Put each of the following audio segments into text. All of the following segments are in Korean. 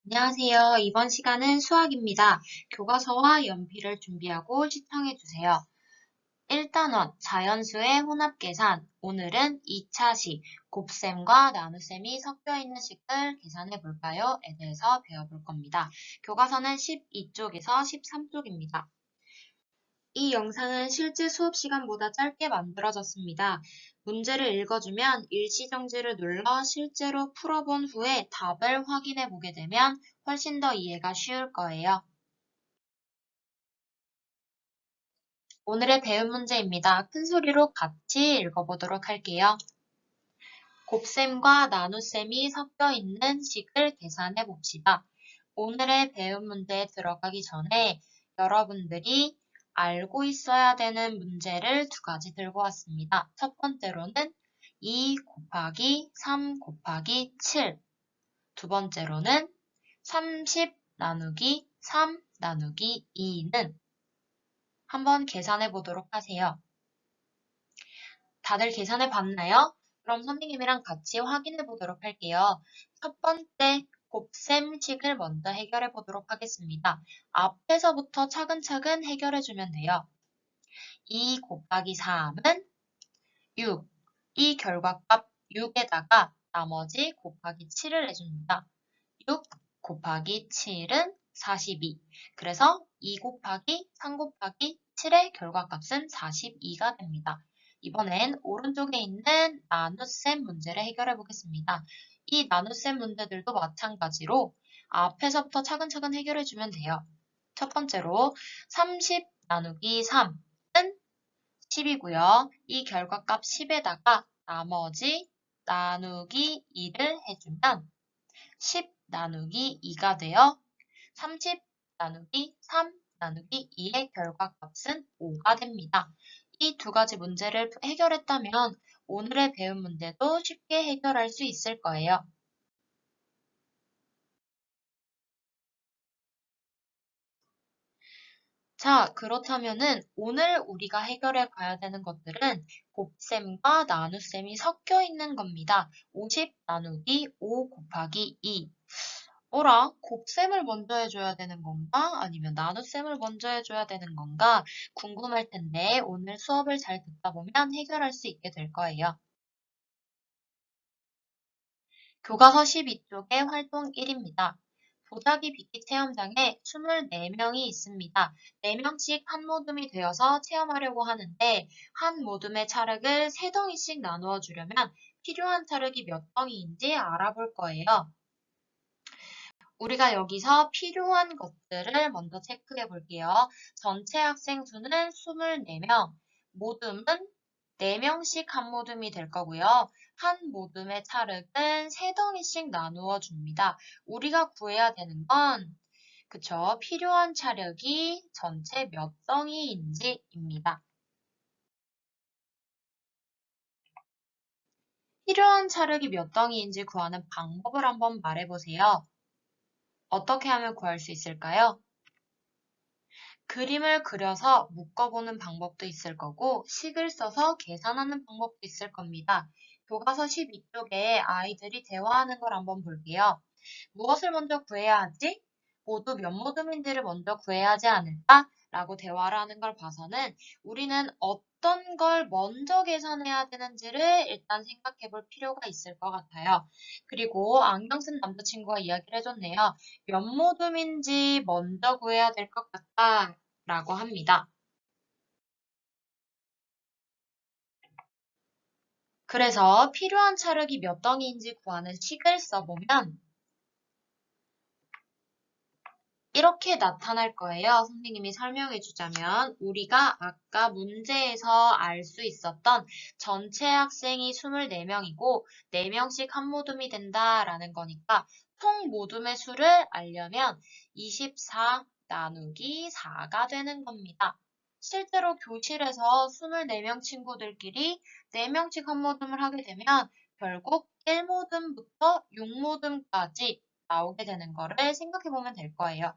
안녕하세요. 이번 시간은 수학입니다. 교과서와 연필을 준비하고 시청해주세요. 1단원 자연수의 혼합계산. 오늘은 2차식 곱셈과 나눗셈이 섞여있는 식을 계산해 볼까요?에 대해서 배워볼 겁니다. 교과서는 12쪽에서 13쪽입니다. 이 영상은 실제 수업 시간보다 짧게 만들어졌습니다. 문제를 읽어주면 일시정지를 눌러 실제로 풀어본 후에 답을 확인해 보게 되면 훨씬 더 이해가 쉬울 거예요. 오늘의 배운 문제입니다. 큰 소리로 같이 읽어보도록 할게요. 곱셈과 나눗셈이 섞여 있는 식을 계산해 봅시다. 오늘의 배운 문제에 들어가기 전에 여러분들이 알고 있어야 되는 문제를 두 가지 들고 왔습니다. 첫 번째로는 2 곱하기 3 곱하기 7. 두 번째로는 30 나누기 3 나누기 2는 한번 계산해 보도록 하세요. 다들 계산해 봤나요? 그럼 선생님이랑 같이 확인해 보도록 할게요. 첫 번째 곱셈식을 먼저 해결해 보도록 하겠습니다. 앞에서부터 차근차근 해결해 주면 돼요. 2 곱하기 3은 6. 이 결과값 6에다가 나머지 곱하기 7을 해줍니다. 6 곱하기 7은 42. 그래서 2 곱하기 3 곱하기 7의 결과값은 42가 됩니다. 이번엔 오른쪽에 있는 나눗셈 문제를 해결해 보겠습니다. 이 나눗셈 문제들도 마찬가지로 앞에서부터 차근차근 해결해 주면 돼요. 첫 번째로 30 나누기 3은 10이고요. 이 결과값 10에다가 나머지 나누기 2를 해주면 10 나누기 2가 되어 30 나누기 3 나누기 2의 결과값은 5가 됩니다. 이 두 가지 문제를 해결했다면 오늘의 배운 문제도 쉽게 해결할 수 있을 거예요. 자, 그렇다면은 오늘 우리가 해결해 가야 되는 것들은 곱셈과 나눗셈이 섞여 있는 겁니다. 50 나누기 5 곱하기 2. 어라? 곱셈을 먼저 해줘야 되는 건가? 아니면 나눗셈을 먼저 해줘야 되는 건가? 궁금할 텐데 오늘 수업을 잘 듣다 보면 해결할 수 있게 될 거예요. 교과서 12쪽의 활동 1입니다. 도자기 빚기 체험장에 24명이 있습니다. 4명씩 한 모둠이 되어서 체험하려고 하는데 한 모둠의 찰흙을 3덩이씩 나누어 주려면 필요한 찰흙이 몇 덩이인지 알아볼 거예요. 우리가 여기서 필요한 것들을 먼저 체크해 볼게요. 전체 학생 수는 24명, 모둠은 4명씩 한 모둠이 될 거고요. 한 모둠의 찰흙은 3덩이씩 나누어 줍니다. 우리가 구해야 되는 건 그쵸? 필요한 찰흙이 전체 몇 덩이인지입니다. 필요한 찰흙이 몇 덩이인지 구하는 방법을 한번 말해보세요. 어떻게 하면 구할 수 있을까요? 그림을 그려서 묶어보는 방법도 있을 거고 식을 써서 계산하는 방법도 있을 겁니다. 교과서 12쪽에 아이들이 대화하는 걸 한번 볼게요. 무엇을 먼저 구해야 하지? 모두 몇 모둠인지를 먼저 구해야 하지 않을까? 라고 대화를 하는 걸 봐서는 우리는 어떤 걸 먼저 계산해야 되는지를 일단 생각해 볼 필요가 있을 것 같아요. 그리고 안경 쓴 남자친구가 이야기를 해줬네요. 몇 모둠인지 먼저 구해야 될 것 같다 라고 합니다. 그래서 필요한 찰흙이 몇 덩이인지 구하는 식을 써보면 이렇게 나타날 거예요. 선생님이 설명해 주자면 우리가 아까 문제에서 알 수 있었던 전체 학생이 24명이고 4명씩 한 모둠이 된다라는 거니까 총 모둠의 수를 알려면 24 나누기 4가 되는 겁니다. 실제로 교실에서 24명 친구들끼리 4명씩 한 모둠을 하게 되면 결국 1모둠부터 6모둠까지 나오게 되는 거를 생각해 보면 될 거예요.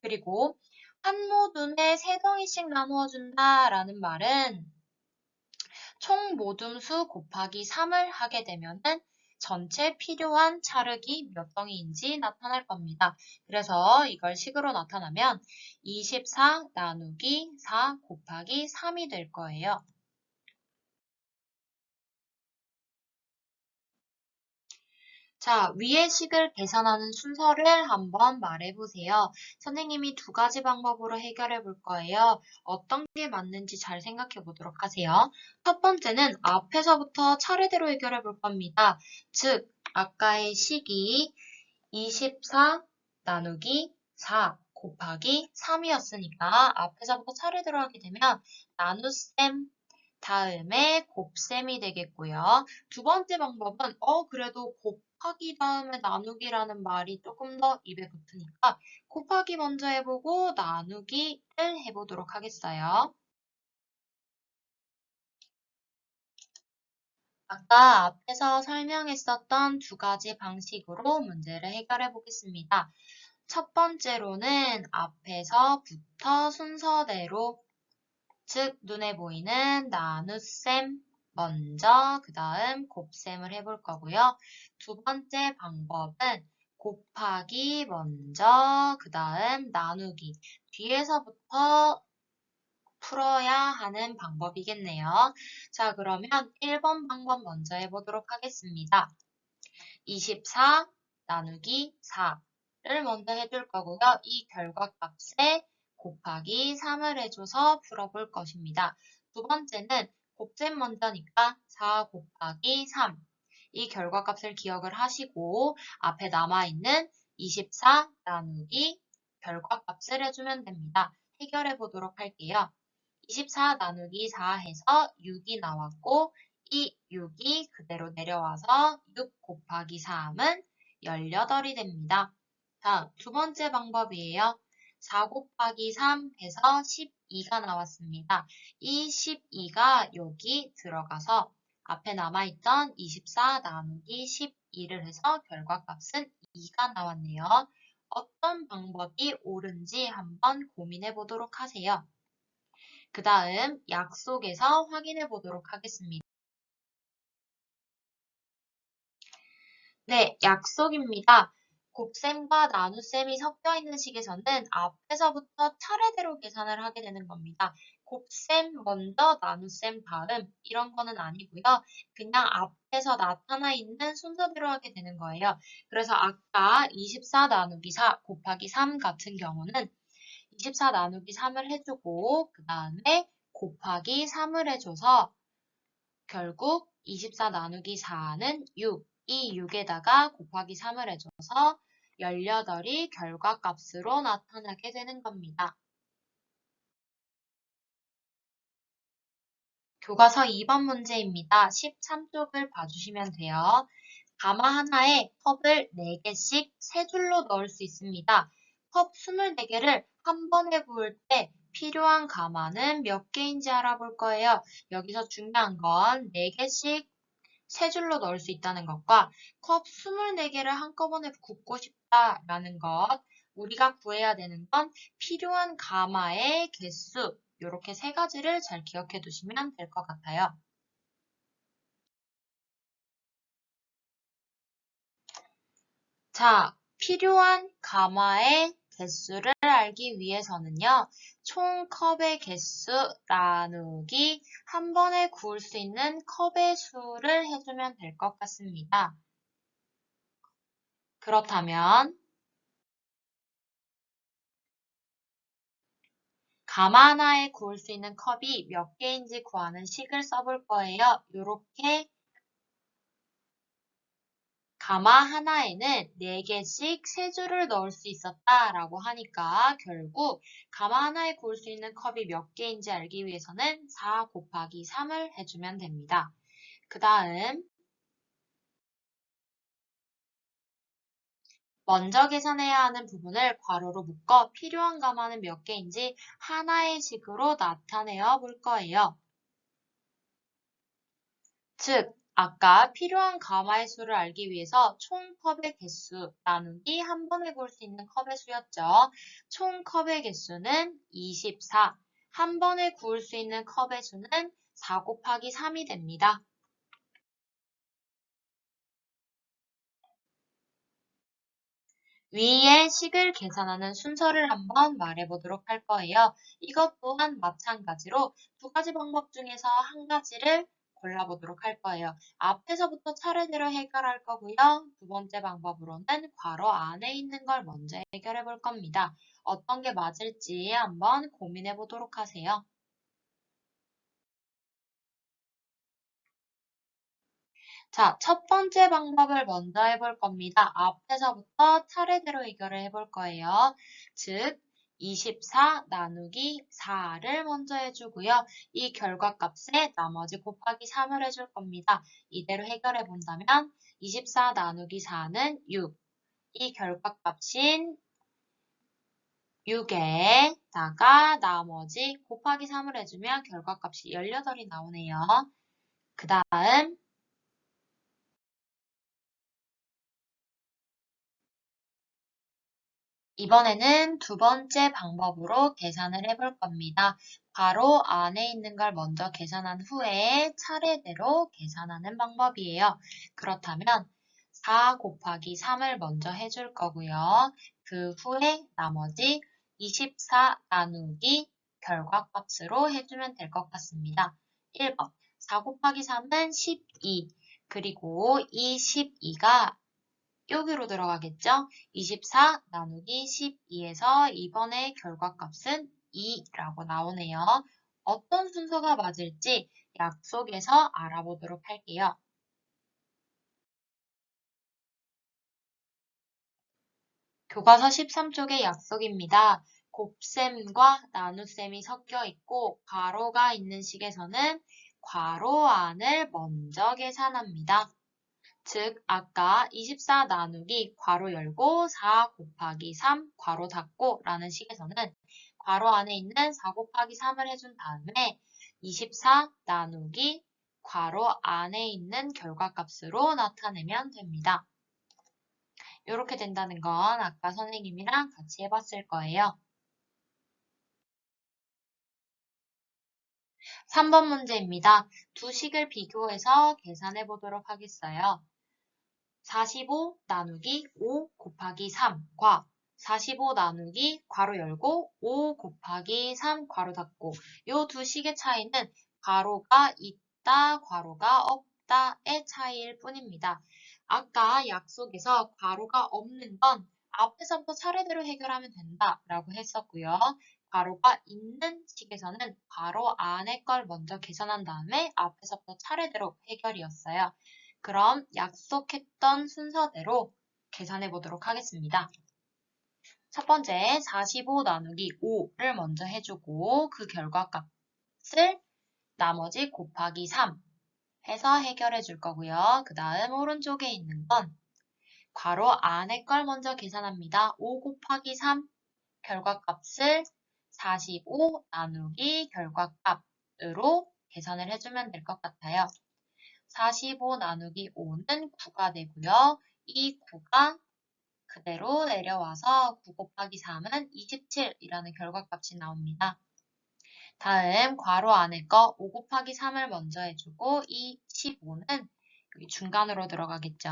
그리고 한 모둠에 3덩이씩 나누어 준다라는 말은 총 모둠수 곱하기 3을 하게 되면은 전체 필요한 찰흙이 몇 덩이인지 나타날 겁니다. 그래서 이걸 식으로 나타나면 24 나누기 4 곱하기 3이 될 거예요. 자, 위의 식을 계산하는 순서를 한번 말해보세요. 선생님이 두 가지 방법으로 해결해 볼 거예요. 어떤 게 맞는지 잘 생각해 보도록 하세요. 첫 번째는 앞에서부터 차례대로 해결해 볼 겁니다. 즉, 아까의 식이 24 나누기 4 곱하기 3이었으니까 앞에서부터 차례대로 하게 되면 나눗셈 다음에 곱셈이 되겠고요. 두 번째 방법은 그래도 곱하기 다음에 나누기라는 말이 조금 더 입에 붙으니까 곱하기 먼저 해보고 나누기를 해보도록 하겠어요. 아까 앞에서 설명했었던 두 가지 방식으로 문제를 해결해 보겠습니다. 첫 번째로는 앞에서부터 순서대로 즉 눈에 보이는 나눗셈 먼저 그 다음 곱셈을 해볼 거고요. 두 번째 방법은 곱하기 먼저 그 다음 나누기 뒤에서부터 풀어야 하는 방법이겠네요. 자, 그러면 1번 방법 먼저 해보도록 하겠습니다. 24 나누기 4를 먼저 해줄 거고요. 이 결과값에 곱하기 3을 해줘서 풀어볼 것입니다. 두 번째는 곱셈 먼저니까 4 곱하기 3. 이 결과값을 기억을 하시고 앞에 남아있는 24 나누기 결과값을 해주면 됩니다. 해결해 보도록 할게요. 24 나누기 4 해서 6이 나왔고 이 6이 그대로 내려와서 6 곱하기 3은 18이 됩니다. 다음 두 번째 방법이에요. 4 곱하기 3 해서 12가 나왔습니다. 이 12가 여기 들어가서 앞에 남아있던 24 나누기 12를 해서 결과값은 2가 나왔네요. 어떤 방법이 옳은지 한번 고민해 보도록 하세요. 그 다음 약속에서 확인해 보도록 하겠습니다. 네, 약속입니다. 곱셈과 나눗셈이 섞여 있는 식에서는 앞에서부터 차례대로 계산을 하게 되는 겁니다. 곱셈 먼저 나눗셈 다음 이런 거는 아니고요. 그냥 앞에서 나타나 있는 순서대로 하게 되는 거예요. 그래서 아까 24 나누기 4 곱하기 3 같은 경우는 24 나누기 3을 해주고 그 다음에 곱하기 3을 해줘서 결국 24 나누기 4는 6. 이 6에다가 곱하기 3을 해줘서 18이 결과값으로 나타나게 되는 겁니다. 교과서 2번 문제입니다. 13쪽을 봐주시면 돼요. 가마 하나에 컵을 4개씩 3줄로 넣을 수 있습니다. 컵 24개를 한 번에 부을 때 필요한 가마는 몇 개인지 알아볼 거예요. 여기서 중요한 건 4개씩 3줄로 넣을 수 있다는 것과 컵 24개를 한꺼번에 굽고 싶다라는 것, 우리가 구해야 되는 건 필요한 가마의 개수, 이렇게 세 가지를 잘 기억해 두시면 될 것 같아요. 자, 필요한 가마의 개수를 알기 위해서는요, 총 컵의 개수 나누기 한 번에 구울 수 있는 컵의 수를 해주면 될 것 같습니다. 그렇다면 가마 하나에 구울 수 있는 컵이 몇 개인지 구하는 식을 써볼 거예요. 이렇게 가마 하나에는 4개씩 3줄을 넣을 수 있었다라고 하니까 결국 가마 하나에 구울 수 있는 컵이 몇 개인지 알기 위해서는 4 곱하기 3을 해주면 됩니다. 그 다음 먼저 계산해야 하는 부분을 괄호로 묶어 필요한 가마는 몇 개인지 하나의 식으로 나타내어 볼 거예요. 즉, 아까 필요한 가마의 수를 알기 위해서 총 컵의 개수 나누기 한 번에 구울 수 있는 컵의 수였죠. 총 컵의 개수는 24. 한 번에 구울 수 있는 컵의 수는 4 곱하기 3이 됩니다. 위에 식을 계산하는 순서를 한번 말해보도록 할 거예요. 이것 또한 마찬가지로 두 가지 방법 중에서 한 가지를 골라보도록 할 거예요. 앞에서부터 차례대로 해결할 거고요. 두 번째 방법으로는 괄호 안에 있는 걸 먼저 해결해 볼 겁니다. 어떤 게 맞을지 한번 고민해 보도록 하세요. 자, 첫 번째 방법을 먼저 해볼 겁니다. 앞에서부터 차례대로 해결을 해볼 거예요. 즉, 24 나누기 4를 먼저 해주고요. 이 결과값에 나머지 곱하기 3을 해줄 겁니다. 이대로 해결해 본다면 24 나누기 4는 6. 이 결과값인 6에다가 나머지 곱하기 3을 해주면 결과값이 18이 나오네요. 그 다음 이번에는 두 번째 방법으로 계산을 해볼 겁니다. 괄호 안에 있는 걸 먼저 계산한 후에 차례대로 계산하는 방법이에요. 그렇다면 4 곱하기 3을 먼저 해줄 거고요. 그 후에 나머지 24 나누기 결과값으로 해주면 될 것 같습니다. 1번 4 곱하기 3은 12 그리고 이 12가 여기로 들어가겠죠? 24 나누기 12에서 이번에 결과값은 2라고 나오네요. 어떤 순서가 맞을지 약속에서 알아보도록 할게요. 교과서 13쪽의 약속입니다. 곱셈과 나눗셈이 섞여 있고 괄호가 있는 식에서는 괄호 안을 먼저 계산합니다. 즉 아까 24 나누기 괄호 열고 4 곱하기 3 괄호 닫고 라는 식에서는 괄호 안에 있는 4 곱하기 3을 해준 다음에 24 나누기 괄호 안에 있는 결과값으로 나타내면 됩니다. 이렇게 된다는 건 아까 선생님이랑 같이 해봤을 거예요. 3번 문제입니다. 두 식을 비교해서 계산해 보도록 하겠어요. 45 나누기 5 곱하기 3과 45 나누기 괄호 열고 5 곱하기 3 괄호 닫고 이 두 식의 차이는 괄호가 있다, 괄호가 없다의 차이일 뿐입니다. 아까 약속에서 괄호가 없는 건 앞에서부터 차례대로 해결하면 된다라고 했었고요. 괄호가 있는 식에서는 괄호 안에 걸 먼저 계산한 다음에 앞에서부터 차례대로 해결이었어요. 그럼 약속했던 순서대로 계산해 보도록 하겠습니다. 첫 번째 45 나누기 5를 먼저 해주고 그 결과값을 나머지 곱하기 3 해서 해결해 줄 거고요. 그 다음 오른쪽에 있는 건 괄호 안에 걸 먼저 계산합니다. 5 곱하기 3 결과값을 45 나누기 결과값으로 계산을 해주면 될 것 같아요. 45 나누기 5는 9가 되고요. 이 9가 그대로 내려와서 9 곱하기 3은 27이라는 결과값이 나옵니다. 다음 괄호 안에 거 5 곱하기 3을 먼저 해주고 이 15는 여기 중간으로 들어가겠죠.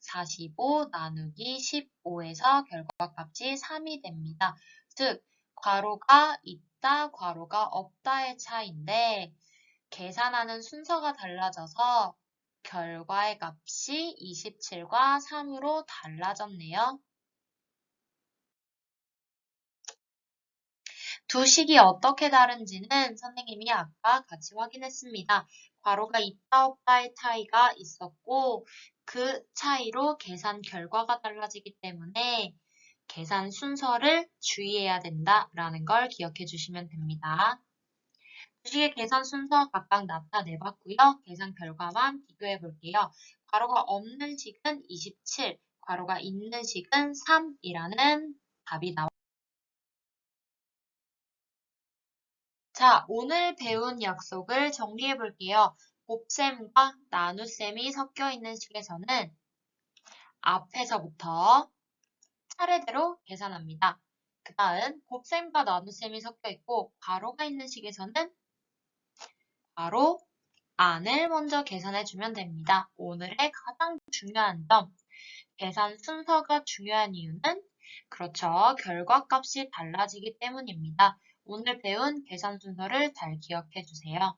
45 나누기 15에서 결과값이 3이 됩니다. 즉 괄호가 있다, 괄호가 없다의 차이인데 계산하는 순서가 달라져서 결과의 값이 27과 3으로 달라졌네요. 두 식이 어떻게 다른지는 선생님이 아까 같이 확인했습니다. 괄호가 있다 없다의 차이가 있었고 그 차이로 계산 결과가 달라지기 때문에 계산 순서를 주의해야 된다라는 걸 기억해 주시면 됩니다. 두 식의 계산 순서 각각 나타내봤고요. 계산 결과만 비교해 볼게요. 괄호가 없는 식은 27, 괄호가 있는 식은 3이라는 답이 나옵니다. 자, 오늘 배운 약속을 정리해 볼게요. 곱셈과 나눗셈이 섞여 있는 식에서는 앞에서부터 차례대로 계산합니다. 그 다음 곱셈과 나눗셈이 섞여 있고 괄호가 있는 식에서는 괄호 안을 먼저 계산해 주면 됩니다. 오늘의 가장 중요한 점, 계산 순서가 중요한 이유는 그렇죠. 결과값이 달라지기 때문입니다. 오늘 배운 계산 순서를 잘 기억해 주세요.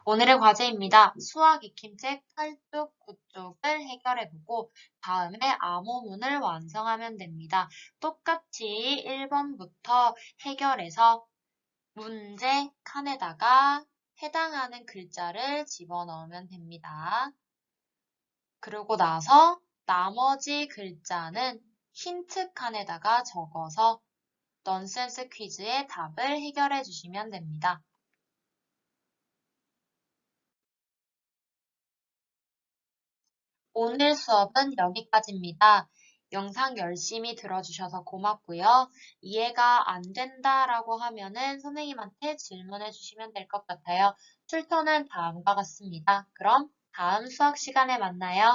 오늘의 과제입니다. 수학 익힘책 8쪽, 9쪽을 해결해보고 다음에 암호문을 완성하면 됩니다. 똑같이 1번부터 해결해서 문제 칸에다가 해당하는 글자를 집어넣으면 됩니다. 그러고 나서 나머지 글자는 힌트 칸에다가 적어서 넌센스 퀴즈의 답을 해결해 주시면 됩니다. 오늘 수업은 여기까지입니다. 영상 열심히 들어주셔서 고맙고요. 이해가 안 된다라고 하면은 선생님한테 질문해 주시면 될 것 같아요. 출처는 다음과 같습니다. 그럼 다음 수학 시간에 만나요.